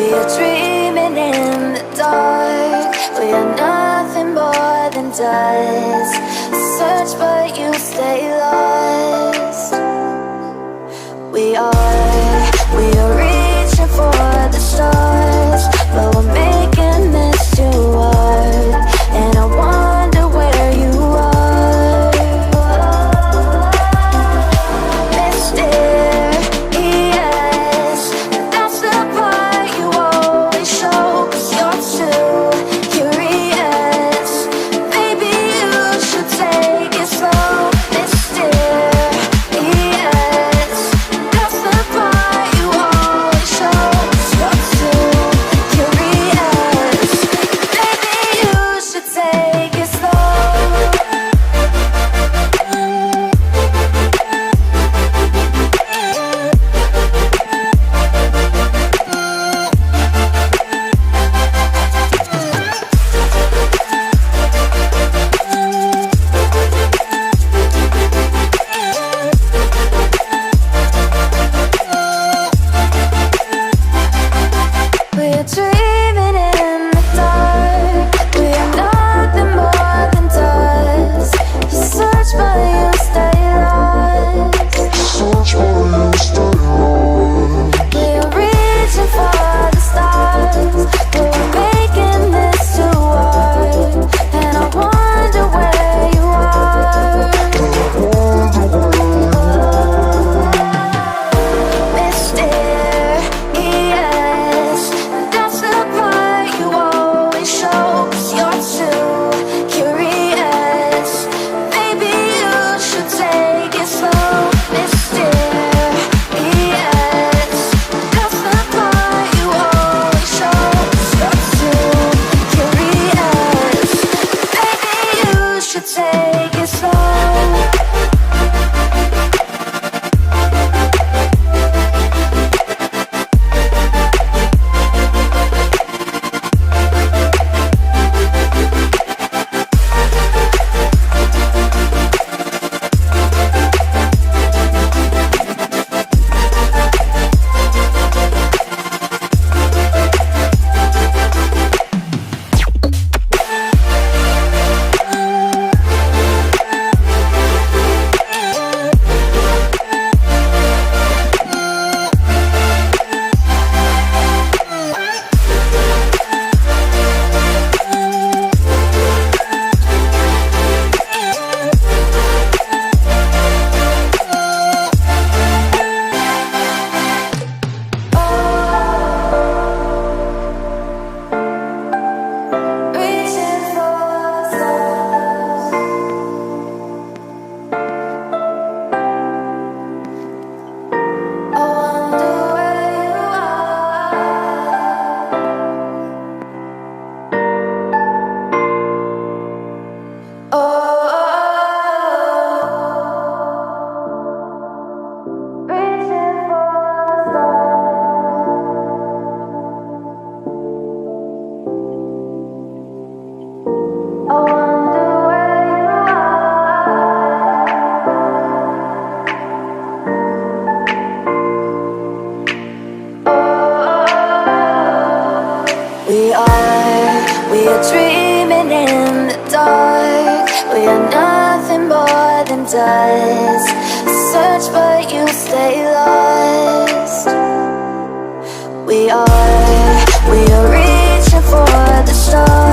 We are dreaming in the dark. We are nothing more than dust. Search but you stay lost. We are reaching for the stars, but we're making this too hard. And I wonder where you are. Mysterious, that's the part you always show. 'Cause you're too curious. Maybe you should take it slow. Mysterious, that's the part you always show. 'Cause you're too curious. Maybe you should take it slow. We are dreaming in the dark. We are nothing more than dust. You search but you stay lost. We are reaching for the stars, but we're making this too hard. And I wonder where you are. Mysterious, that's the part you always show. 'Cause you're too curious. Maybe you should take it slow. Mysterious, that's the part you always show. 'Cause you're too curious. Maybe you should take it slow. Reaching for stars. I wonder where you are. Oh, reaching for stars. I wonder where you are. We are dreaming in the dark. We are nothing more than dust. Search but you stay lost. We are reaching for the stars.